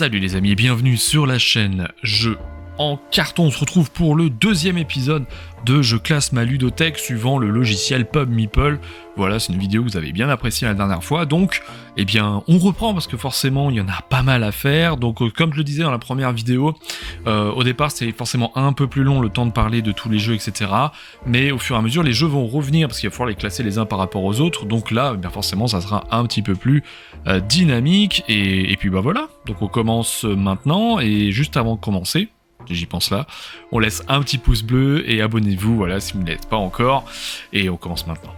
Salut les amis et bienvenue sur la chaîne Jeux en carton. On se retrouve pour le deuxième épisode de Je classe ma ludothèque suivant le logiciel PubMeeple. Voilà, c'est une vidéo que vous avez bien appréciée la dernière fois, donc eh bien on reprend parce que forcément il y en a pas mal à faire. Donc comme je le disais dans la première vidéo, au départ c'est forcément un peu plus long le temps de parler de tous les jeux, etc. Mais au fur et à mesure les jeux vont revenir parce qu'il va falloir les classer les uns par rapport aux autres, donc là eh bien forcément ça sera un petit peu plus dynamique, et puis bah voilà, donc on commence maintenant. Et juste avant de commencer, j'y pense là, on laisse un petit pouce bleu et abonnez-vous, voilà, si vous ne l'êtes pas encore, et on commence maintenant.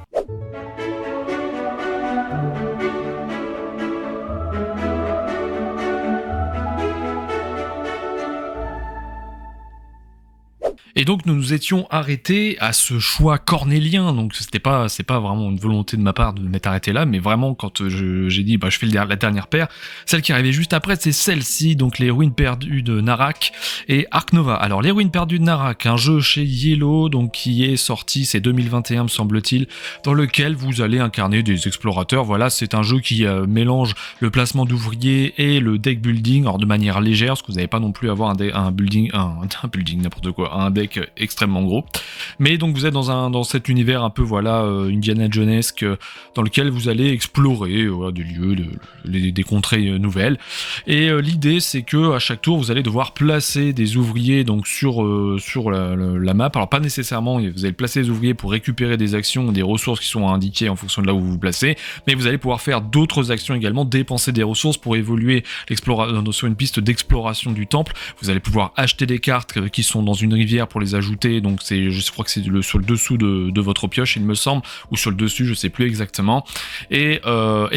Et donc nous nous étions arrêtés à ce choix cornélien, donc c'est pas vraiment une volonté de ma part de m'être arrêté là, mais vraiment quand j'ai dit je fais la dernière paire, celle qui arrivait juste après c'est celle-ci, donc les Ruines perdues de Narak et Ark Nova. Alors les Ruines perdues de Narak, un jeu chez Yellow, donc qui est sorti, c'est 2021 me semble-t-il, dans lequel vous allez incarner des explorateurs. Voilà, c'est un jeu qui mélange le placement d'ouvriers et le deck building, alors de manière légère, parce que vous n'allez pas non plus avoir un building n'importe quoi, un deck extrêmement gros, mais donc vous êtes dans cet univers un peu Indiana Jonesque, dans lequel vous allez explorer des lieux, des contrées nouvelles, et l'idée c'est que à chaque tour vous allez devoir placer des ouvriers donc sur la map. Alors pas nécessairement vous allez placer des ouvriers pour récupérer des actions ou des ressources qui sont indiquées en fonction de là où vous vous placez, mais vous allez pouvoir faire d'autres actions également, dépenser des ressources pour évoluer sur une piste d'exploration du temple. Vous allez pouvoir acheter des cartes qui sont dans une rivière pour les ajouter, donc je crois que c'est sur le dessous de votre pioche il me semble, ou sur le dessus, je sais plus exactement, et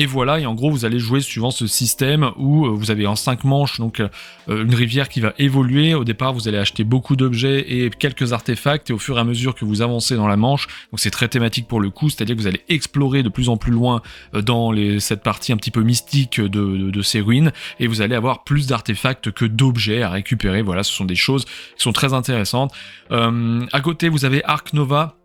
voilà, et en gros vous allez jouer suivant ce système où vous avez en 5 manches donc une rivière qui va évoluer. Au départ vous allez acheter beaucoup d'objets et quelques artefacts, et au fur et à mesure que vous avancez dans la manche, donc c'est très thématique pour le coup, c'est à dire que vous allez explorer de plus en plus loin dans cette partie un petit peu mystique de ces ruines, et vous allez avoir plus d'artefacts que d'objets à récupérer. Voilà, ce sont des choses qui sont très intéressantes. À côté vous avez Ark Nova.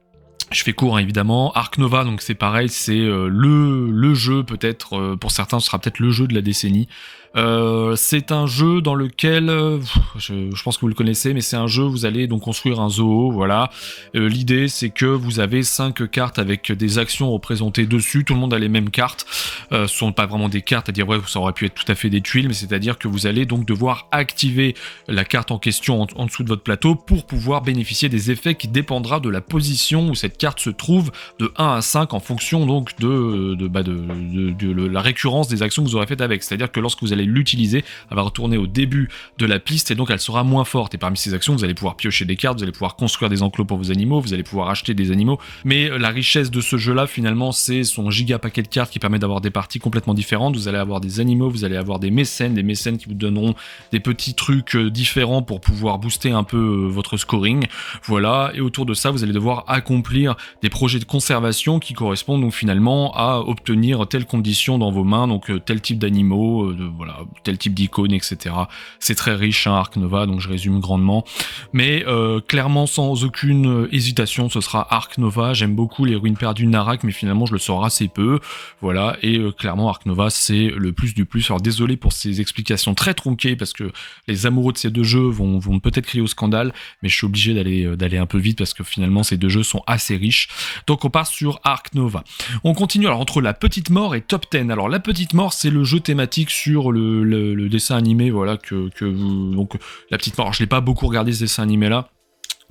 Je fais court évidemment. Ark Nova, donc c'est pareil, c'est le jeu peut-être, pour certains ce sera peut-être le jeu de la décennie. C'est un jeu dans lequel, je pense que vous le connaissez, mais c'est un jeu où vous allez donc construire un zoo, voilà. L'idée c'est que vous avez 5 cartes avec des actions représentées dessus, tout le monde a les mêmes cartes, ce sont pas vraiment des cartes, à dire ça aurait pu être tout à fait des tuiles, mais c'est-à-dire que vous allez donc devoir activer la carte en question en dessous de votre plateau pour pouvoir bénéficier des effets qui dépendra de la position où cette carte se trouve de 1 à 5 en fonction donc de la récurrence des actions que vous aurez faites avec. C'est-à-dire que lorsque vous allez l'utiliser, elle va retourner au début de la piste et donc elle sera moins forte. Et parmi ces actions, vous allez pouvoir piocher des cartes, vous allez pouvoir construire des enclos pour vos animaux, vous allez pouvoir acheter des animaux. Mais la richesse de ce jeu-là, finalement, c'est son giga paquet de cartes qui permet d'avoir des parties complètement différentes. Vous allez avoir des animaux, vous allez avoir des mécènes qui vous donneront des petits trucs différents pour pouvoir booster un peu votre scoring. Voilà. Et autour de ça, vous allez devoir accomplir des projets de conservation qui correspondent donc finalement à obtenir telle condition dans vos mains, donc tel type d'animaux, tel type d'icônes, etc. C'est très riche, Ark Nova, donc je résume grandement. Mais clairement, sans aucune hésitation, ce sera Ark Nova. J'aime beaucoup les Ruines perdues de Narak, mais finalement, je le sors assez peu. Voilà, et clairement, Ark Nova, c'est le plus du plus. Alors désolé pour ces explications très tronquées, parce que les amoureux de ces deux jeux vont peut-être crier au scandale, mais je suis obligé d'aller un peu vite, parce que finalement, ces deux jeux sont assez riches. Donc on part sur Ark Nova. On continue alors entre La Petite Mort et Top 10. Alors La Petite Mort, c'est le jeu thématique sur le dessin animé, voilà, donc La Petite Mort. Alors, je l'ai pas beaucoup regardé ce dessin animé là.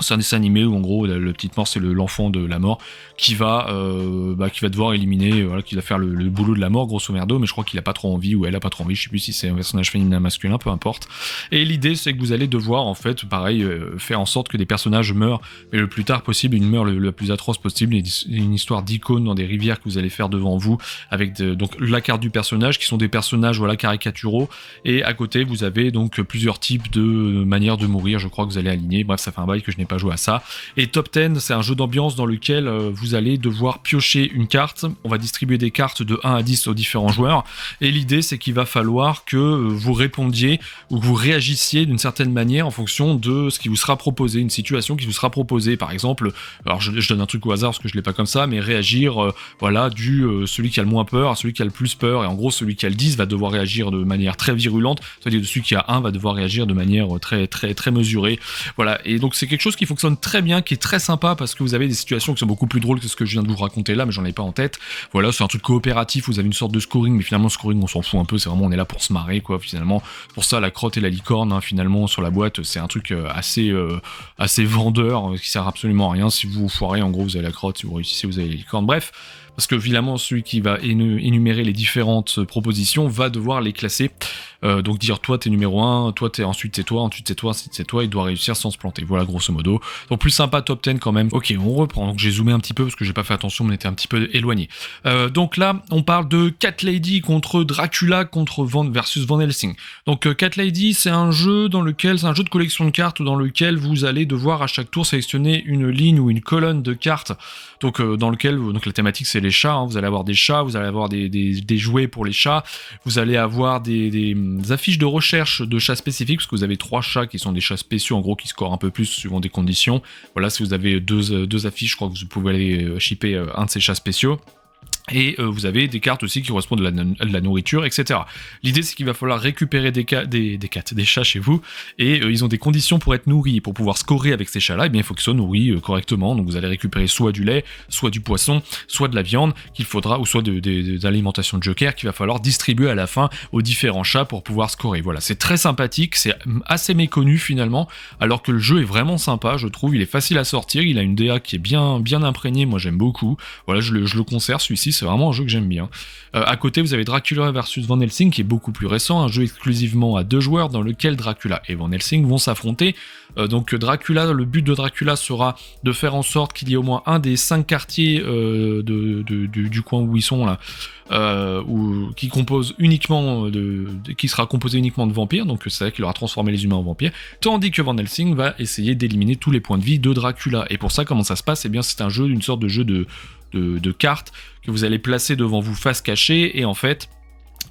C'est un dessin animé où en gros le Petite Mort c'est l'enfant de la mort qui va devoir éliminer, qui va faire le boulot de la mort grosso merdo, mais je crois qu'il a pas trop envie ou elle a pas trop envie, je sais plus si c'est un personnage féminin ou masculin, peu importe. Et l'idée c'est que vous allez devoir en fait pareil faire en sorte que des personnages meurent, mais le plus tard possible, une meurt la plus atroce possible, une histoire d'icônes dans des rivières que vous allez faire devant vous avec donc la carte du personnage qui sont des personnages caricaturaux, et à côté vous avez donc plusieurs types de manières de mourir, je crois que vous allez aligner. Bref, ça fait un bail que je n'ai pas joué à ça. Et Top 10, c'est un jeu d'ambiance dans lequel vous allez devoir piocher une carte. On va distribuer des cartes de 1 à 10 aux différents joueurs. Et l'idée, c'est qu'il va falloir que vous répondiez ou que vous réagissiez d'une certaine manière en fonction de ce qui vous sera proposé, une situation qui vous sera proposée. Par exemple, alors je donne un truc au hasard parce que je l'ai pas comme ça, mais réagir, celui qui a le moins peur à celui qui a le plus peur. Et en gros, celui qui a le 10 va devoir réagir de manière très virulente, c'est-à-dire celui qui a 1 va devoir réagir de manière très très très mesurée. Voilà. Et donc c'est quelque chose qui fonctionne très bien, qui est très sympa parce que vous avez des situations qui sont beaucoup plus drôles que ce que je viens de vous raconter là, mais j'en ai pas en tête. Voilà, c'est un truc coopératif, vous avez une sorte de scoring, mais finalement le scoring on s'en fout un peu, c'est vraiment on est là pour se marrer quoi finalement. Pour ça la crotte et la licorne finalement sur la boîte, c'est un truc assez vendeur qui sert absolument à rien. Si vous foirez, en gros vous avez la crotte, si vous réussissez vous avez la licorne. Bref, parce que évidemment celui qui va énumérer les différentes propositions va devoir les classer, donc dire toi t'es numéro 1, toi t'es ensuite c'est toi, ensuite c'est toi, il doit réussir sans se planter, voilà grosso modo. Donc plus sympa Top 10 quand même. Ok, on reprend, donc j'ai zoomé un petit peu parce que j'ai pas fait attention, on était un petit peu éloigné. Donc là on parle de Cat Lady contre Dracula versus Van Helsing. Donc Cat Lady c'est un jeu c'est un jeu de collection de cartes dans lequel vous allez devoir à chaque tour sélectionner une ligne ou une colonne de cartes, donc dans lequel donc la thématique c'est les chats, vous allez avoir des chats, vous allez avoir des jouets pour les chats, vous allez avoir des affiches de recherche de chats spécifiques, parce que vous avez 3 chats qui sont des chats spéciaux, en gros qui scorent un peu plus suivant des conditions. Voilà, si vous avez deux affiches, je crois que vous pouvez aller shipper un de ces chats spéciaux. Et vous avez des cartes aussi qui correspondent à de la nourriture, etc. L'idée c'est qu'il va falloir récupérer des chats chez vous, et ils ont des conditions pour être nourris, et pour pouvoir scorer avec ces chats-là, eh bien il faut qu'ils soient nourris correctement. Donc vous allez récupérer soit du lait, soit du poisson, soit de la viande qu'il faudra, ou soit des alimentations de joker qu'il va falloir distribuer à la fin aux différents chats pour pouvoir scorer. Voilà, c'est très sympathique, c'est assez méconnu finalement, alors que le jeu est vraiment sympa, je trouve. Il est facile à sortir, il a une DA qui est bien imprégnée, moi j'aime beaucoup. Voilà, je le conserve celui-ci, c'est vraiment un jeu que j'aime bien. À côté, vous avez Dracula versus Van Helsing, qui est beaucoup plus récent, un jeu exclusivement à 2 joueurs dans lequel Dracula et Van Helsing vont s'affronter. Donc Dracula, le but de Dracula sera de faire en sorte qu'il y ait au moins un des 5 quartiers du coin où ils sont là, qui sera composé uniquement de vampires, donc c'est vrai qu'il aura transformé les humains en vampires, tandis que Van Helsing va essayer d'éliminer tous les points de vie de Dracula. Et pour ça, comment ça se passe ? Eh bien c'est une sorte de jeu de cartes que vous allez placer devant vous face cachée, et en fait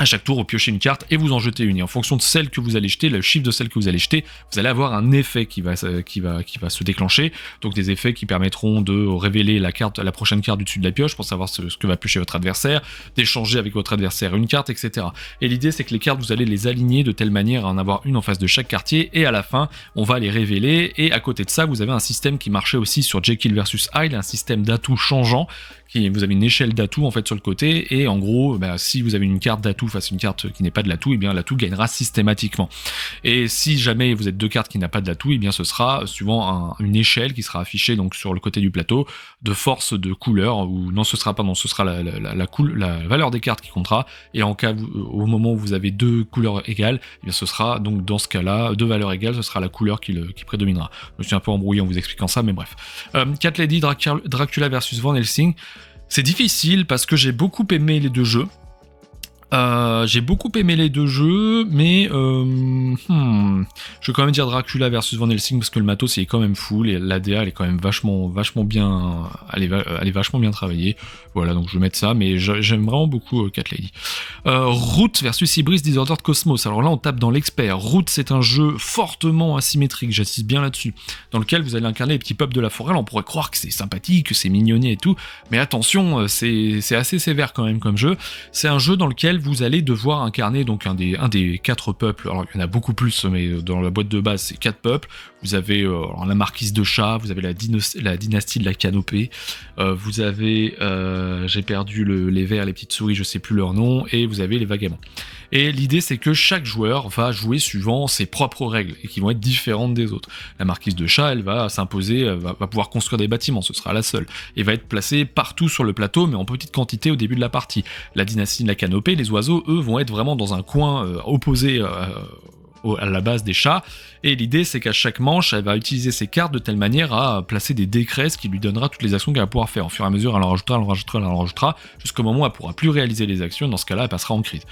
à chaque tour, vous piochez une carte et vous en jetez une. Et en fonction de celle que vous allez jeter, le chiffre de celle que vous allez jeter, vous allez avoir un effet qui va se déclencher. Donc des effets qui permettront de révéler la prochaine carte du dessus de la pioche pour savoir ce que va piocher votre adversaire, d'échanger avec votre adversaire une carte, etc. Et l'idée, c'est que les cartes, vous allez les aligner de telle manière à en avoir une en face de chaque quartier, et à la fin, on va les révéler. Et à côté de ça, vous avez un système qui marchait aussi sur Jekyll versus Hyde, un système d'atouts changeant. Vous avez une échelle d'atouts en fait sur le côté, et en gros, si vous avez une carte d'atout face à une carte qui n'est pas de l'atout, et bien l'atout gagnera systématiquement. Et si jamais vous êtes 2 cartes qui n'ont pas de l'atout, et bien ce sera suivant une échelle qui sera affichée donc sur le côté du plateau de force de couleur, ou non, ce sera la valeur des cartes qui comptera. Et en cas au moment où vous avez 2 couleurs égales, et bien ce sera donc dans ce cas-là 2 valeurs égales, ce sera la couleur qui prédominera. Je me suis un peu embrouillé en vous expliquant ça, mais bref. Cat Lady, Dracula versus Van Helsing. C'est difficile parce que j'ai beaucoup aimé les 2 jeux. Mais je vais quand même dire Dracula versus Van Helsing parce que le matos il est quand même full et l'ADA elle est quand même vachement bien, elle est vachement bien travaillée. Voilà, donc je vais mettre ça, mais j'aime vraiment beaucoup Cat Lady. Root versus Ibris Disordered Cosmos. Alors là on tape dans l'expert. Root c'est un jeu fortement asymétrique, j'insiste bien là-dessus, dans lequel vous allez incarner les petits peuples de la forêt. Là, on pourrait croire que c'est sympathique, que c'est mignonné et tout, mais attention, c'est assez sévère quand même comme jeu. C'est un jeu dans lequel vous allez devoir incarner donc un des 4 peuples. Alors il y en a beaucoup plus, mais dans la boîte de base c'est 4 peuples. Vous avez la marquise de chat, vous avez la dynastie de la canopée, vous avez j'ai perdu les vers, les petites souris, je sais plus leur nom, et vous avez les vagabonds. Et l'idée c'est que chaque joueur va jouer suivant ses propres règles et qui vont être différentes des autres. La marquise de chat, elle va s'imposer, va pouvoir construire des bâtiments, ce sera la seule, et va être placée partout sur le plateau mais en petite quantité au début de la partie. La dynastie de la canopée, les oiseaux eux vont être vraiment dans un coin opposé à la base des chats, et l'idée c'est qu'à chaque manche, elle va utiliser ses cartes de telle manière à placer des décrets, ce qui lui donnera toutes les actions qu'elle va pouvoir faire. Au fur et à mesure, elle en rajoutera, jusqu'au moment où elle pourra plus réaliser les actions, dans ce cas-là, elle passera en crise.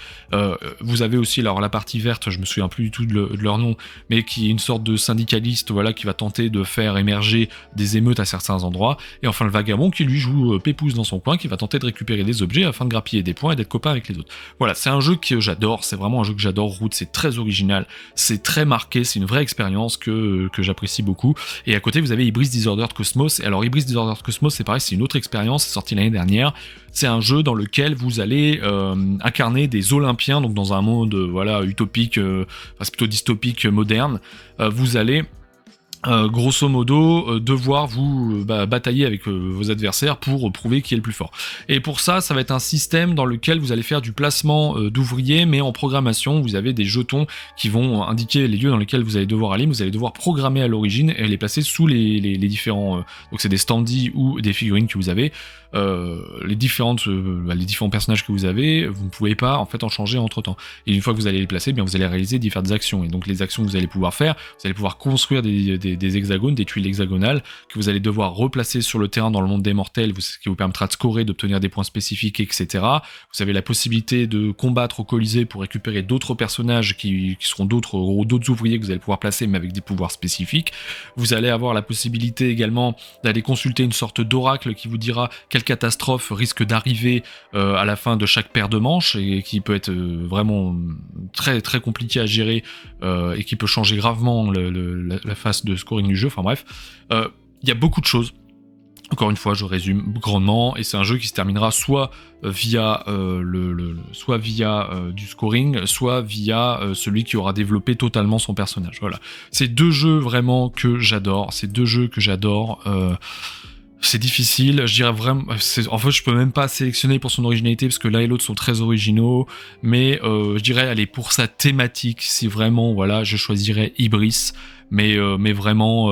Vous avez aussi alors la partie verte, je me souviens plus du tout de leur nom, mais qui est une sorte de syndicaliste, voilà, qui va tenter de faire émerger des émeutes à certains endroits, et enfin le vagabond qui lui joue pépouze dans son coin, qui va tenter de récupérer des objets afin de grappiller des points et d'être copain avec les autres. Voilà, c'est un jeu que j'adore, c'est vraiment un jeu que j'adore. Root, c'est très original, c'est très marqué, c'est une vraie expérience que j'apprécie beaucoup. Et à côté, vous avez Hybris Disordered Cosmos. Et alors, Hybris Disordered Cosmos, c'est pareil, c'est une autre expérience, c'est sorti l'année dernière. C'est un jeu dans lequel vous allez incarner des Olympiens, donc dans un monde voilà utopique, c'est plutôt dystopique, moderne. Vous allez grosso modo, devoir vous batailler avec vos adversaires pour prouver qui est le plus fort. Et pour ça, ça va être un système dans lequel vous allez faire du placement d'ouvriers, mais en programmation, vous avez des jetons qui vont indiquer les lieux dans lesquels vous allez devoir aller, vous allez devoir programmer à l'origine et les placer sous les différents... donc c'est des standees ou des figurines que vous avez. Les différents personnages que vous avez, vous ne pouvez pas en fait en changer entre temps. Et une fois que vous allez les placer, bien vous allez réaliser différentes actions. Et donc les actions que vous allez pouvoir faire, vous allez pouvoir construire des hexagones, des tuiles hexagonales que vous allez devoir replacer sur le terrain dans le monde des mortels, ce qui vous permettra de scorer, d'obtenir des points spécifiques, etc. Vous avez la possibilité de combattre au Colisée pour récupérer d'autres personnages qui seront d'autres ouvriers que vous allez pouvoir placer, mais avec des pouvoirs spécifiques. Vous allez avoir la possibilité également d'aller consulter une sorte d'oracle qui vous dira quelle catastrophe risque d'arriver à la fin de chaque paire de manches et qui peut être vraiment très très compliqué à gérer et qui peut changer gravement la phase de scoring du jeu. Enfin bref, il y a beaucoup de choses. Encore une fois, je résume grandement, et c'est un jeu qui se terminera soit via du scoring, soit via celui qui aura développé totalement son personnage. Voilà, c'est deux jeux vraiment que j'adore. C'est difficile, je dirais vraiment. En fait, je peux même pas sélectionner pour son originalité parce que l'un et l'autre sont très originaux, mais je dirais, allez, pour sa thématique, si vraiment, voilà, je choisirais Hybris, mais vraiment,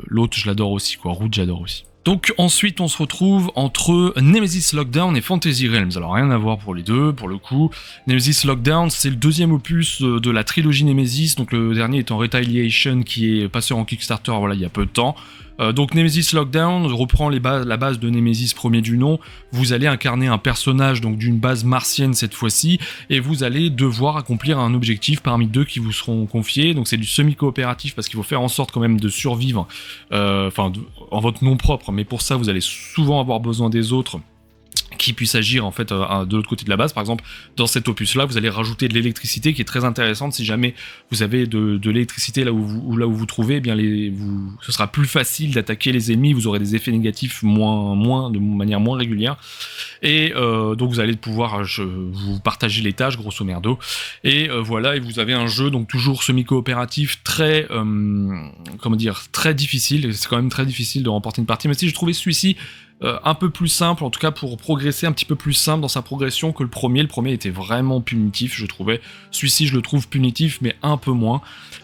l'autre, je l'adore aussi, quoi. Root, j'adore aussi. Donc ensuite on se retrouve entre Nemesis Lockdown et Fantasy Realms. Alors rien à voir pour les deux, pour le coup. Nemesis Lockdown, c'est le deuxième opus de la trilogie Nemesis, donc le dernier étant Retaliation qui est passé en Kickstarter voilà, il y a peu de temps. Donc Nemesis Lockdown reprend la base de Nemesis premier du nom. Vous allez incarner un personnage donc d'une base martienne cette fois-ci, et vous allez devoir accomplir un objectif parmi deux qui vous seront confiés. Donc c'est du semi-coopératif parce qu'il faut faire en sorte quand même de survivre, en votre nom propre, mais pour ça vous allez souvent avoir besoin des autres qui puissent agir en fait de l'autre côté de la base. Par exemple, dans cet opus là vous allez rajouter de l'électricité qui est très intéressante. Si jamais vous avez de l'électricité là où vous trouvez, eh bien ce sera plus facile d'attaquer les ennemis, vous aurez des effets négatifs de manière moins régulière, et donc vous allez pouvoir vous partager les tâches grosso merdo, et voilà, et vous avez un jeu donc toujours semi-coopératif très très difficile. C'est quand même très difficile de remporter une partie, mais si je trouvais celui-ci un peu plus simple, en tout cas pour progresser un petit peu plus simple dans sa progression que le premier. Le premier était vraiment punitif, je trouvais. Celui-ci, je le trouve punitif, mais un peu moins.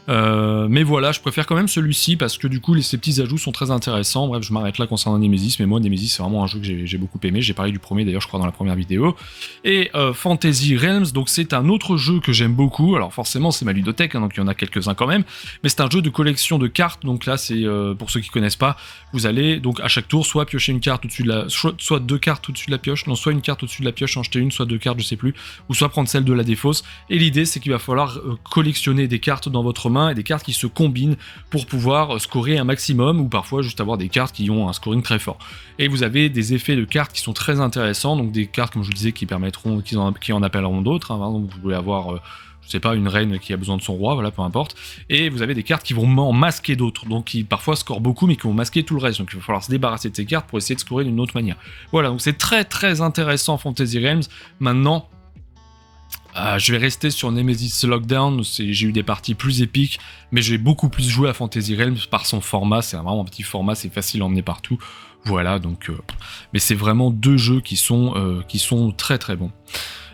Mais voilà, je préfère quand même celui-ci parce que du coup, ces petits ajouts sont très intéressants. Bref, je m'arrête là concernant Nemesis, mais moi, Nemesis, c'est vraiment un jeu que j'ai beaucoup aimé. J'ai parlé du premier d'ailleurs, je crois, dans la première vidéo. Et Fantasy Realms, donc c'est un autre jeu que j'aime beaucoup. Alors forcément, c'est ma ludothèque, hein, donc il y en a quelques-uns quand même. Mais c'est un jeu de collection de cartes. Donc là, c'est pour ceux qui connaissent pas, vous allez donc à chaque tour soit piocher une carte au-dessus de soit deux cartes au-dessus de la pioche, non, soit une carte au-dessus de la pioche, en jeter une, soit deux cartes, je sais plus, ou soit prendre celle de la défausse. Et l'idée, c'est qu'il va falloir collectionner des cartes dans votre main et des cartes qui se combinent pour pouvoir scorer un maximum, ou parfois juste avoir des cartes qui ont un scoring très fort. Et vous avez des effets de cartes qui sont très intéressants, donc des cartes, comme je vous le disais, qui en appelleront d'autres. Hein. Par exemple, vous pouvez avoir je sais pas, une reine qui a besoin de son roi, voilà, peu importe. Et vous avez des cartes qui vont en masquer d'autres, donc qui parfois scorent beaucoup, mais qui vont masquer tout le reste. Donc il va falloir se débarrasser de ces cartes pour essayer de scorer d'une autre manière. Voilà, donc c'est très très intéressant Fantasy Realms. Maintenant, je vais rester sur Nemesis Lockdown. J'ai eu des parties plus épiques, mais j'ai beaucoup plus joué à Fantasy Realms par son format. C'est vraiment un petit format, c'est facile à emmener partout. Voilà, donc, mais c'est vraiment deux jeux qui sont très très bons.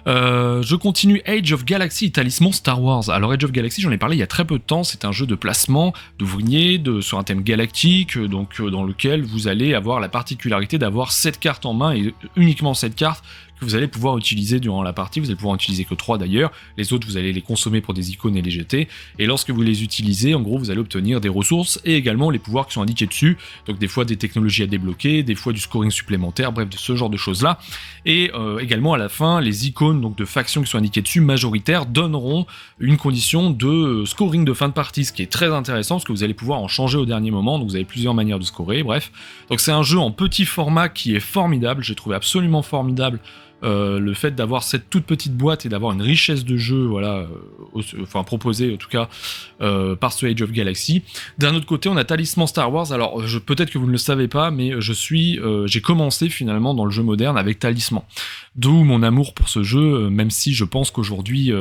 Je continue. Age of Galaxy, talisman Star Wars. Alors Age of Galaxy, j'en ai parlé il y a très peu de temps, c'est un jeu de placement d'ouvriers sur un thème galactique, donc dans lequel vous allez avoir la particularité d'avoir 7 cartes en main, et uniquement 7 cartes que vous allez pouvoir utiliser durant la partie. Vous allez pouvoir en utiliser que 3 d'ailleurs, les autres vous allez les consommer pour des icônes et les jeter, et lorsque vous les utilisez, en gros vous allez obtenir des ressources et également les pouvoirs qui sont indiqués dessus, donc des fois des technologies à débloquer, des fois du scoring supplémentaire, bref de ce genre de choses là, et également à la fin les icônes donc de factions qui sont indiquées dessus majoritaires donneront une condition de scoring de fin de partie, ce qui est très intéressant parce que vous allez pouvoir en changer au dernier moment, donc vous avez plusieurs manières de scorer, bref. Donc c'est un jeu en petit format qui est formidable, j'ai trouvé absolument formidable le fait d'avoir cette toute petite boîte et d'avoir une richesse de jeu, voilà, proposée en tout cas par ce Age of Galaxy. D'un autre côté, on a Talisman Star Wars. Alors peut-être que vous ne le savez pas, mais j'ai commencé finalement dans le jeu moderne avec Talisman. D'où mon amour pour ce jeu, même si je pense qu'aujourd'hui,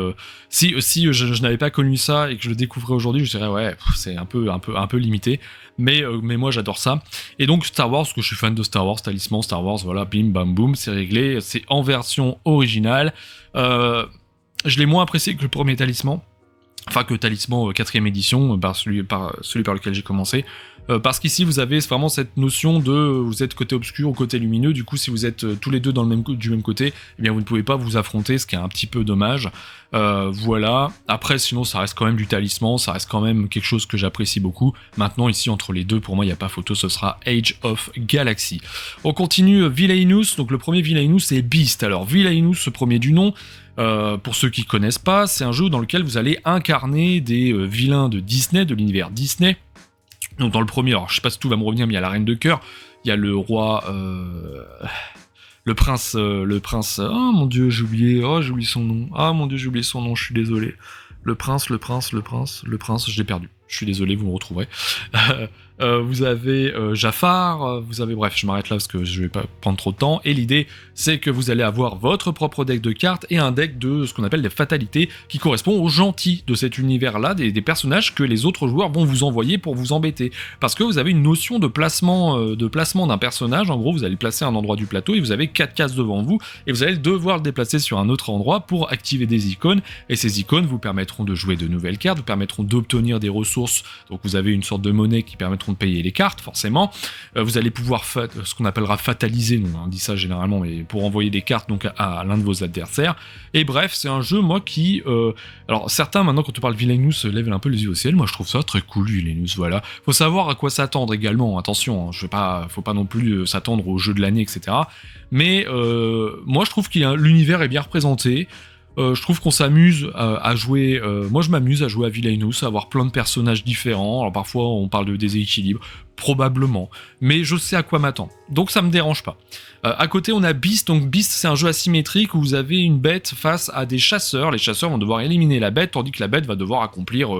si je n'avais pas connu ça et que je le découvrais aujourd'hui, je dirais ouais, c'est un peu limité. Mais moi j'adore ça. Et donc Star Wars, parce que je suis fan de Star Wars, Talisman, Star Wars, voilà, bim bam boum, c'est réglé, c'est en version originale. Je l'ai moins apprécié que le premier Talisman, enfin que Talisman 4ème édition, celui par lequel j'ai commencé. Parce qu'ici vous avez vraiment cette notion de vous êtes côté obscur ou côté lumineux, du coup si vous êtes tous les deux du même côté, eh bien vous ne pouvez pas vous affronter, ce qui est un petit peu dommage. Voilà, après sinon ça reste quand même du Talisman, ça reste quand même quelque chose que j'apprécie beaucoup. Maintenant ici entre les deux, pour moi il n'y a pas photo, ce sera Age of Galaxy. On continue Villainous, donc le premier Villainous c'est Beast. Alors Villainous, ce premier du nom, pour ceux qui connaissent pas, c'est un jeu dans lequel vous allez incarner des vilains de Disney, de l'univers Disney. Donc dans le premier, alors je sais pas si tout va me revenir, mais il y a la Reine de Cœur, il y a le roi, le prince, oh mon dieu, j'ai oublié son nom, ah mon dieu, j'ai oublié son nom, je suis désolé. Le prince, je l'ai perdu. Je suis désolé, vous me retrouverez. Vous avez Jafar, vous avez... Bref, je m'arrête là parce que je vais pas prendre trop de temps. Et l'idée, c'est que vous allez avoir votre propre deck de cartes et un deck de ce qu'on appelle des fatalités qui correspond aux gentils de cet univers-là, des personnages que les autres joueurs vont vous envoyer pour vous embêter. Parce que vous avez une notion de placement d'un personnage. En gros, vous allez le placer à un endroit du plateau et vous avez 4 cases devant vous et vous allez devoir le déplacer sur un autre endroit pour activer des icônes. Et ces icônes vous permettront de jouer de nouvelles cartes, vous permettront d'obtenir des ressources. Donc vous avez une sorte de monnaie qui permettront de payer les cartes, forcément. Vous allez pouvoir ce qu'on appellera fataliser, on dit ça généralement, mais pour envoyer des cartes donc à l'un de vos adversaires. Et bref, c'est un jeu, moi, qui... alors certains, maintenant, quand on parle Villainous, lèvent un peu les yeux au ciel. Moi, je trouve ça très cool, Villainous, voilà. Faut savoir à quoi s'attendre également, attention, hein, faut pas non plus s'attendre au jeu de l'année, etc. Mais moi, je trouve que l'univers est bien représenté. Je trouve qu'on s'amuse à jouer, moi je m'amuse à jouer à Villainous, à avoir plein de personnages différents. Alors parfois on parle de déséquilibre, probablement, mais je sais à quoi m'attendre, donc ça me dérange pas. À côté on a Beast, donc Beast c'est un jeu asymétrique où vous avez une bête face à des chasseurs, les chasseurs vont devoir éliminer la bête, tandis que la bête va devoir accomplir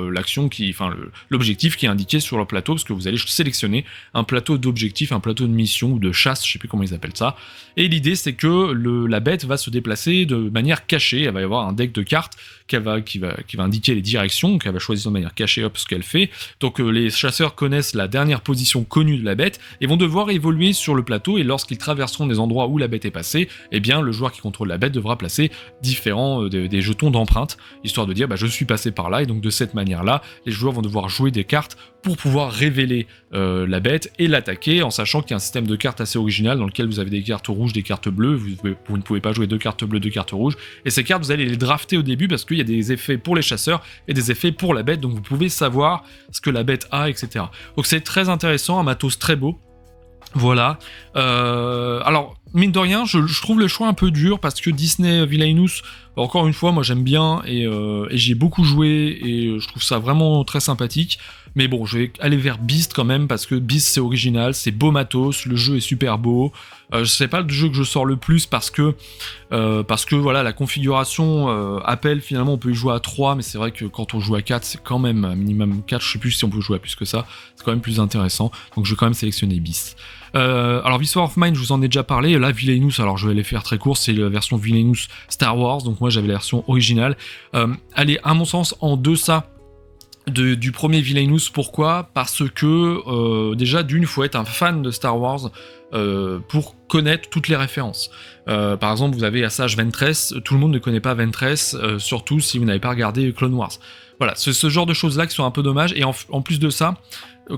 l'objectif qui est indiqué sur le plateau, parce que vous allez sélectionner un plateau d'objectifs, un plateau de mission ou de chasse, je sais plus comment ils appellent ça, et l'idée c'est que la bête va se déplacer de manière cachée, elle va y avoir un deck de cartes qui va indiquer les directions, donc elle va choisir de manière cachée ce qu'elle fait, donc les chasseurs connaissent la dernière position connue de la bête et vont devoir évoluer sur le plateau, et lorsqu'ils traverseront des endroits où la bête est passée, eh bien le joueur qui contrôle la bête devra placer différents des jetons d'empreinte, histoire de dire je suis passé par là, et donc de cette manière-là, les joueurs vont devoir jouer des cartes pour pouvoir révéler la bête et l'attaquer, en sachant qu'il y a un système de cartes assez original dans lequel vous avez des cartes rouges, des cartes bleues, vous ne pouvez pas jouer 2 cartes bleues, 2 cartes rouges, et ces cartes vous allez les drafter au début parce qu'il y a des effets pour les chasseurs et des effets pour la bête, donc vous pouvez savoir ce que la bête a, etc. Donc c'est très intéressant, un matos très beau. Voilà. Alors, mine de rien, je trouve le choix un peu dur parce que Disney Villainous, encore une fois, moi j'aime bien et j'y ai beaucoup joué et je trouve ça vraiment très sympathique. Mais bon, je vais aller vers Beast quand même parce que Beast c'est original, c'est beau matos, le jeu est super beau. C'est pas le jeu que je sors le plus parce que voilà, la configuration appelle finalement on peut y jouer à 3, mais c'est vrai que quand on joue à 4, c'est quand même minimum 4, je sais plus si on peut jouer à plus que ça, c'est quand même plus intéressant, donc je vais quand même sélectionner Beast. Alors This War of Mine, je vous en ai déjà parlé, là Villainous, alors je vais les faire très court, c'est la version Villainous Star Wars, donc moi j'avais la version originale. Elle est à mon sens en deçà du premier Villainous. Pourquoi ? Parce que déjà d'une, faut être un fan de Star Wars pour connaître toutes les références. Par exemple, vous avez Asajj Ventress, tout le monde ne connaît pas Ventress, surtout si vous n'avez pas regardé Clone Wars. Voilà, ce genre de choses-là qui sont un peu dommages, et en plus de ça,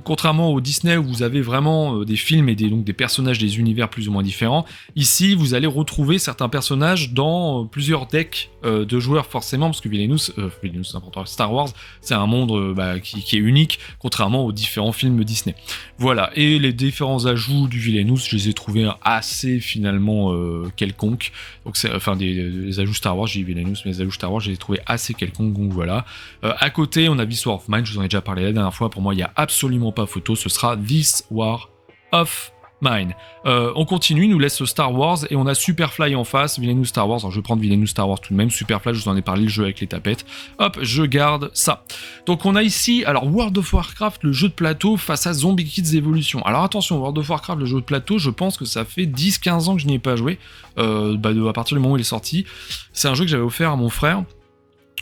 Contrairement au Disney où vous avez vraiment des films et donc des personnages des univers plus ou moins différents, ici vous allez retrouver certains personnages dans plusieurs decks de joueurs forcément, parce que Villainous, c'est important, Star Wars, c'est un monde qui est unique, contrairement aux différents films Disney. Voilà, et les différents ajouts du Villainous, je les ai trouvés assez finalement quelconques. Donc des ajouts Star Wars, j'ai dit Villainous, mais les ajouts Star Wars, je les ai trouvés assez quelconques, donc voilà. À côté, on a This War of Mine, je vous en ai déjà parlé la dernière fois, pour moi il y a absolument pas photo, ce sera This War of Mine. On continue, il nous laisse Star Wars et on a Superfly en face, Villainous Star Wars. Alors je vais prendre Villainous Star Wars tout de même, Superfly, je vous en ai parlé, le jeu avec les tapettes. Hop, je garde ça. Donc on a ici, alors World of Warcraft, le jeu de plateau face à Zombie Kids Evolution. Alors attention, World of Warcraft, le jeu de plateau, je pense que ça fait 10-15 ans que je n'y ai pas joué, à partir du moment où il est sorti. C'est un jeu que j'avais offert à mon frère.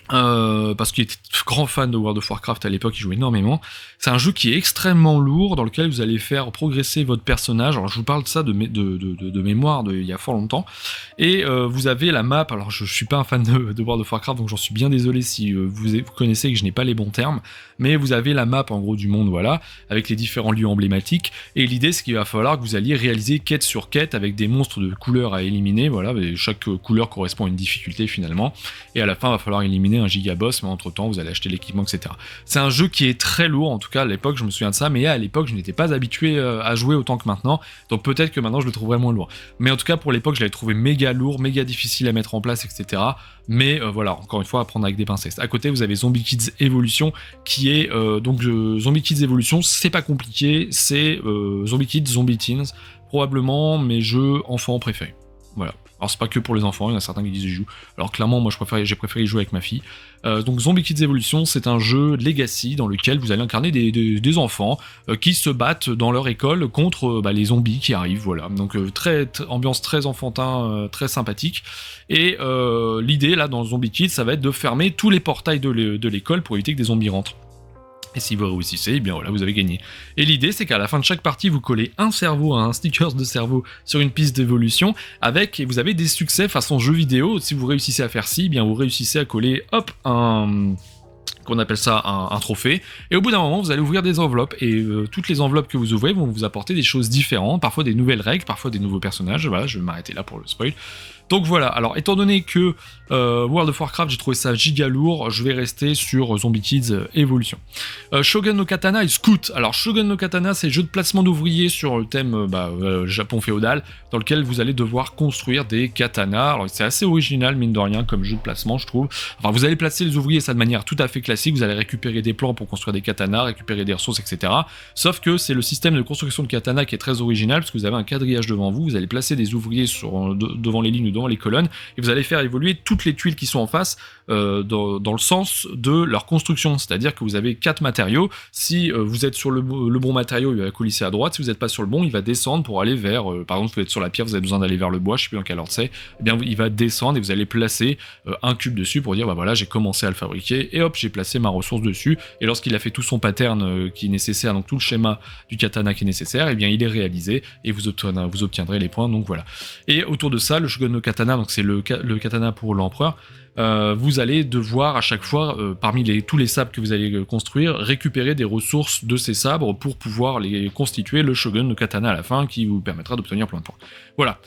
Parce qu'il était grand fan de World of Warcraft à l'époque, il jouait énormément. C'est un jeu qui est extrêmement lourd, dans lequel vous allez faire progresser votre personnage. Alors je vous parle de ça de mémoire il y a fort longtemps. Et vous avez la map, alors je suis pas un fan de World of Warcraft, donc j'en suis bien désolé si vous connaissez que je n'ai pas les bons termes, mais vous avez la map en gros du monde, voilà, avec les différents lieux emblématiques. Et l'idée c'est qu'il va falloir que vous alliez réaliser quête sur quête avec des monstres de couleurs à éliminer, voilà, et chaque couleur correspond à une difficulté finalement. Et à la fin il va falloir éliminer un gigaboss, mais entre temps vous allez acheter l'équipement, etc. C'est un jeu qui est très lourd, en tout cas à l'époque je me souviens de ça, mais à l'époque je n'étais pas habitué à jouer autant que maintenant, donc peut-être que maintenant je le trouverai moins lourd. Mais en tout cas pour l'époque je l'avais trouvé méga lourd, méga difficile à mettre en place, etc. Mais voilà, encore une fois à prendre avec des pincettes. À côté vous avez Zombie Kids Evolution, qui est Zombie Kids Evolution, c'est pas compliqué, c'est Zombie Kids, Zombie Teens, probablement mes jeux enfants préférés. Voilà. Alors c'est pas que pour les enfants, il y en a certains qui disent j'y joue. Alors clairement moi j'ai préféré y jouer avec ma fille. Donc Zombie Kids Evolution, c'est un jeu Legacy dans lequel vous allez incarner des enfants qui se battent dans leur école contre les zombies qui arrivent, voilà. Donc ambiance très enfantin, très sympathique. Et l'idée là dans Zombie Kids, ça va être de fermer tous les portails de l'école pour éviter que des zombies rentrent. Et si vous réussissez, eh bien voilà, vous avez gagné. Et l'idée, c'est qu'à la fin de chaque partie, vous collez un sticker de cerveau sur une piste d'évolution, et vous avez des succès façon jeu vidéo. Si vous réussissez à faire ci, eh bien vous réussissez à coller, qu'on appelle ça un trophée, et au bout d'un moment vous allez ouvrir des enveloppes, et toutes les enveloppes que vous ouvrez vont vous apporter des choses différentes, parfois des nouvelles règles, parfois des nouveaux personnages. Voilà, je vais m'arrêter là pour le spoil. Donc voilà, alors étant donné que World of Warcraft j'ai trouvé ça giga lourd, je vais rester sur Zombie Kids Evolution. Shogun no Katana et Scout. Alors Shogun no Katana, c'est le jeu de placement d'ouvriers sur le thème Japon féodal, dans lequel vous allez devoir construire des katanas. Alors c'est assez original mine de rien comme jeu de placement, je trouve. Enfin vous allez placer les ouvriers ça de manière tout à fait classique, vous allez récupérer des plans pour construire des katanas, récupérer des ressources, etc. Sauf que c'est le système de construction de katana qui est très original, parce que vous avez un quadrillage devant vous, vous allez placer des ouvriers devant les lignes, devant les colonnes, et vous allez faire évoluer toutes les tuiles qui sont en face dans le sens de leur construction, c'est-à-dire que vous avez 4 matériaux. Si vous êtes sur le bon matériau, il va coulisser à droite. Si vous n'êtes pas sur le bon, il va descendre pour aller vers, par exemple, vous êtes sur la pierre, vous avez besoin d'aller vers le bois, je sais plus dans quel ordre c'est, eh bien il va descendre et vous allez placer un cube dessus pour dire voilà, j'ai commencé à le fabriquer, et hop, j'ai placé ma ressource dessus, et lorsqu'il a fait tout son pattern qui est nécessaire, donc tout le schéma du katana qui est nécessaire, eh bien il est réalisé, et vous obtiendrez les points, donc voilà. Et autour de ça, le Shogun no Katana, donc c'est le katana pour l'empereur, vous allez devoir à chaque fois, parmi tous les sabres que vous allez construire, récupérer des ressources de ces sabres pour pouvoir les constituer le Shogun no Katana à la fin, qui vous permettra d'obtenir plein de points. Voilà.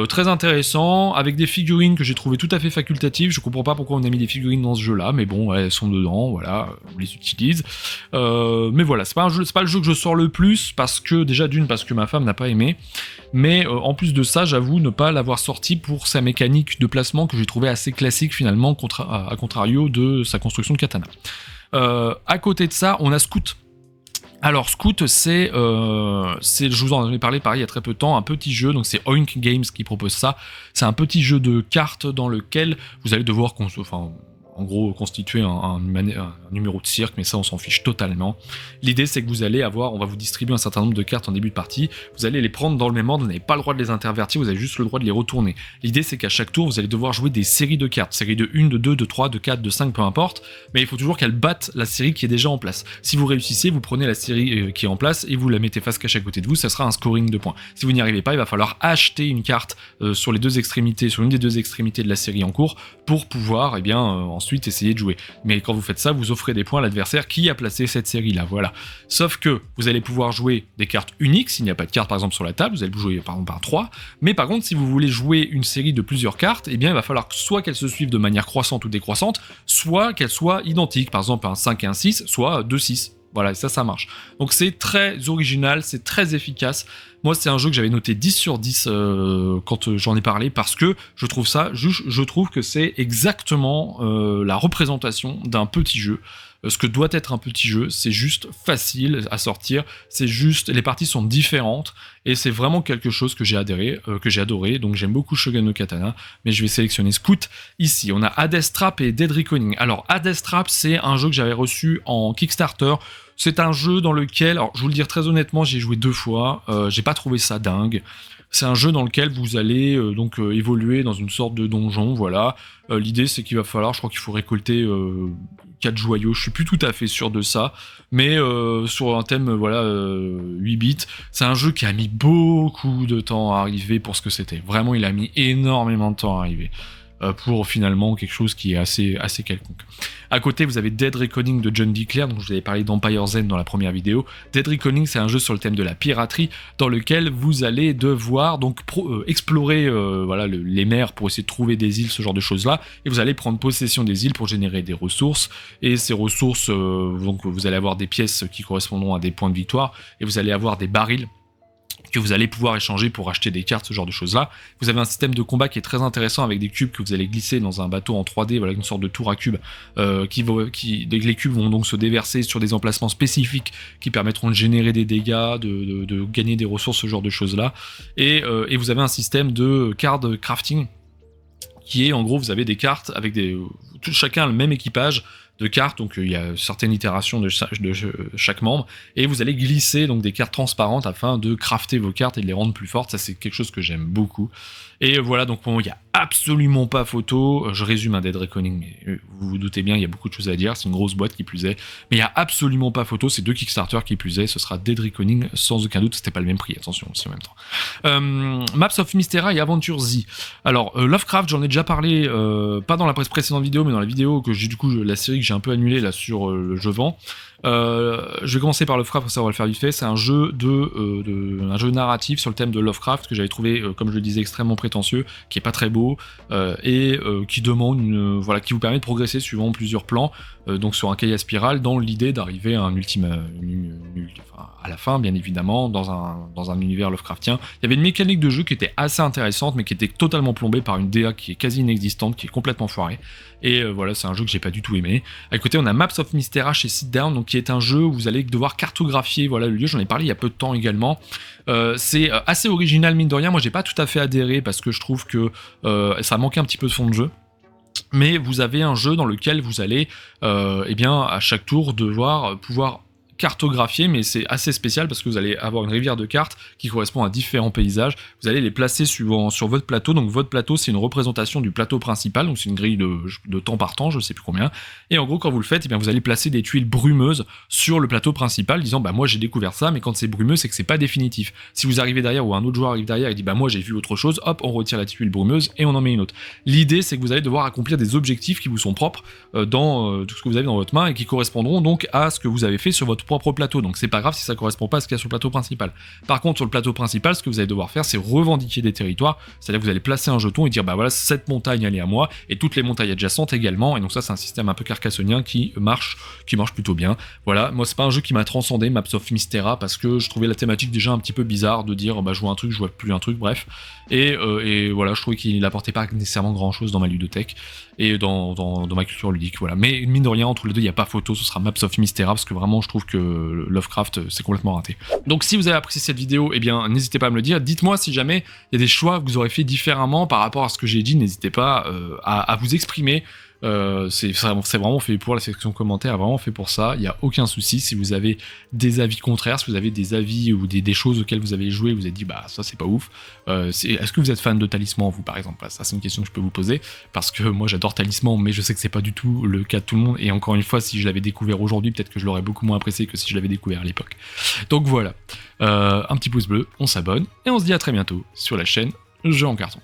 Très intéressant, avec des figurines que j'ai trouvé tout à fait facultatives. Je comprends pas pourquoi on a mis des figurines dans ce jeu-là, mais bon, elles sont dedans, voilà, on les utilise. Mais voilà, c'est pas le jeu que je sors le plus, parce que parce que ma femme n'a pas aimé, mais en plus de ça, j'avoue ne pas l'avoir sorti pour sa mécanique de placement que j'ai trouvé assez classique finalement, à contrario de sa construction de katana. À côté de ça, on a Scout. Alors Scout, je vous en ai parlé pareil il y a très peu de temps, un petit jeu, donc c'est Oink Games qui propose ça. C'est un petit jeu de cartes dans lequel vous allez devoir en gros constituer un numéro de cirque, mais ça on s'en fiche totalement. L'idée c'est que on va vous distribuer un certain nombre de cartes en début de partie, vous allez les prendre dans le même ordre, vous n'avez pas le droit de les intervertir, vous avez juste le droit de les retourner. L'idée c'est qu'à chaque tour vous allez devoir jouer des séries de cartes, séries de 1, de 2, de 3, de 4, de 5, peu importe, mais il faut toujours qu'elles battent la série qui est déjà en place. Si vous réussissez, vous prenez la série qui est en place et vous la mettez face cachée à côté de vous, ça sera un scoring de points. Si vous n'y arrivez pas, il va falloir acheter une carte sur une des deux extrémités de la série en cours pour pouvoir ensuite ensuite essayer de jouer. Mais quand vous faites ça, vous offrez des points à l'adversaire qui a placé cette série-là, voilà. Sauf que vous allez pouvoir jouer des cartes uniques, s'il n'y a pas de cartes par exemple sur la table, vous allez jouer par exemple par 3, mais par contre si vous voulez jouer une série de plusieurs cartes, eh bien il va falloir soit qu'elles se suivent de manière croissante ou décroissante, soit qu'elles soient identiques, par exemple un 5 et un 6, soit 2-6. Voilà, ça marche. Donc c'est très original, c'est très efficace. Moi, c'est un jeu que j'avais noté 10 sur 10 quand j'en ai parlé, parce que je trouve que c'est exactement la représentation d'un petit jeu. Ce que doit être un petit jeu, c'est juste facile à sortir, c'est juste, les parties sont différentes, et c'est vraiment quelque chose que j'ai adoré, donc j'aime beaucoup Shogun no Katana, mais je vais sélectionner Scout. Ici, on a Hades Trap et Dead Reckoning. Alors, Hades Trap, c'est un jeu que j'avais reçu en Kickstarter. C'est un jeu dans lequel, alors je vous le dire très honnêtement, j'ai joué 2 fois, j'ai pas trouvé ça dingue. C'est un jeu dans lequel vous allez évoluer dans une sorte de donjon, voilà. L'idée c'est qu'il va falloir, je crois qu'il faut récolter 4 joyaux, je suis plus tout à fait sûr de ça, mais sur un thème 8 bits, c'est un jeu qui a mis beaucoup de temps à arriver pour ce que c'était. Vraiment, il a mis énormément de temps à arriver. Pour finalement quelque chose qui est assez quelconque. À côté, vous avez Dead Reckoning de John D. Clair, dont je vous avais parlé d'Empire Zen dans la première vidéo. Dead Reckoning, c'est un jeu sur le thème de la piraterie, dans lequel vous allez devoir donc explorer les mers pour essayer de trouver des îles, ce genre de choses-là, et vous allez prendre possession des îles pour générer des ressources, et ces ressources, donc vous allez avoir des pièces qui correspondront à des points de victoire, et vous allez avoir des barils que vous allez pouvoir échanger pour acheter des cartes, ce genre de choses-là. Vous avez un système de combat qui est très intéressant avec des cubes que vous allez glisser dans un bateau en 3D, voilà, une sorte de tour à cubes, les cubes vont donc se déverser sur des emplacements spécifiques qui permettront de générer des dégâts, de gagner des ressources, ce genre de choses-là. Et vous avez un système de card crafting qui est, en gros, vous avez des cartes avec chacun le même équipage de cartes, donc il y a certaines itérations de chaque membre, et vous allez glisser donc des cartes transparentes afin de crafter vos cartes et de les rendre plus fortes. Ça, c'est quelque chose que j'aime beaucoup. Et voilà, donc bon, il n'y a absolument pas photo. Je résume un Dead Reckoning, mais vous vous doutez bien, il y a beaucoup de choses à dire. C'est une grosse boîte qui plus est, mais il n'y a absolument pas photo. C'est 2 Kickstarter qui plus est. Ce sera Dead Reckoning sans aucun doute. C'était pas le même prix, attention aussi en même temps. Maps of Mysteria et Adventure Z. Alors Lovecraft, j'en ai déjà parlé, pas dans la précédente vidéo, mais dans la vidéo que j'ai la série que j'ai un peu annulée là sur le jeu vent. Je vais commencer par Lovecraft, ça on va le faire vite fait. C'est un jeu un jeu narratif sur le thème de Lovecraft que j'avais trouvé, comme je le disais, extrêmement prétentieux, qui est pas très beau et qui demande qui vous permet de progresser suivant plusieurs plans, donc sur un cahier à spirale, dans l'idée d'arriver à un à la fin, bien évidemment, dans un univers Lovecraftien. Il y avait une mécanique de jeu qui était assez intéressante, mais qui était totalement plombée par une DA qui est quasi inexistante, qui est complètement foirée. Et voilà, c'est un jeu que j'ai pas du tout aimé. À côté, on a Maps of Mysteria chez Sit Down, donc qui est un jeu où vous allez devoir cartographier le lieu. J'en ai parlé il y a peu de temps également. C'est assez original, mine de rien. Moi, j'ai pas tout à fait adhéré parce que je trouve que ça manquait un petit peu de fond de jeu. Mais vous avez un jeu dans lequel vous allez, à chaque tour, devoir pouvoir cartographier, mais c'est assez spécial parce que vous allez avoir une rivière de cartes qui correspond à différents paysages. Vous allez les placer sur votre plateau. Donc votre plateau, c'est une représentation du plateau principal, donc c'est une grille de temps par temps, je sais plus combien. Et en gros, quand vous le faites, vous allez placer des tuiles brumeuses sur le plateau principal, disant moi j'ai découvert ça, mais quand c'est brumeux, c'est que c'est pas définitif. Si vous arrivez derrière ou un autre joueur arrive derrière et dit moi j'ai vu autre chose, hop, on retire la tuile brumeuse et on en met une autre. L'idée, c'est que vous allez devoir accomplir des objectifs qui vous sont propres dans tout ce que vous avez dans votre main et qui correspondront donc à ce que vous avez fait sur votre propre plateau, donc c'est pas grave si ça correspond pas à ce qu'il y a sur le plateau principal. Par contre, sur le plateau principal, ce que vous allez devoir faire, c'est revendiquer des territoires, c'est-à-dire que vous allez placer un jeton et dire voilà, cette montagne elle est à moi, et toutes les montagnes adjacentes également, et donc ça c'est un système un peu carcassonnien qui marche plutôt bien. Voilà, moi c'est pas un jeu qui m'a transcendé, Maps of Mysteria, parce que je trouvais la thématique déjà un petit peu bizarre de dire je vois un truc, je vois plus un truc, bref, et voilà, je trouvais qu'il apportait pas nécessairement grand chose dans ma ludothèque et dans ma culture ludique, voilà. Mais mine de rien, entre les deux, il n'y a pas photo, ce sera Maps of Mysteria, parce que vraiment je trouve que Lovecraft c'est complètement raté. Donc si vous avez apprécié cette vidéo, n'hésitez pas à me le dire, dites-moi si jamais il y a des choix que vous aurez fait différemment par rapport à ce que j'ai dit, n'hésitez pas à vous exprimer. C'est vraiment fait pour la section commentaires, vraiment fait pour ça, il n'y a aucun souci. Si vous avez des avis contraires, si vous avez des avis ou des choses auxquelles vous avez joué, vous avez dit ça c'est pas ouf, est-ce que vous êtes fan de Talisman, vous par exemple? Ça c'est une question que je peux vous poser, parce que moi j'adore Talisman, mais je sais que c'est pas du tout le cas de tout le monde, et encore une fois, si je l'avais découvert aujourd'hui, peut-être que je l'aurais beaucoup moins apprécié que si je l'avais découvert à l'époque. Donc voilà, un petit pouce bleu, on s'abonne, et on se dit à très bientôt sur la chaîne Jeux en carton.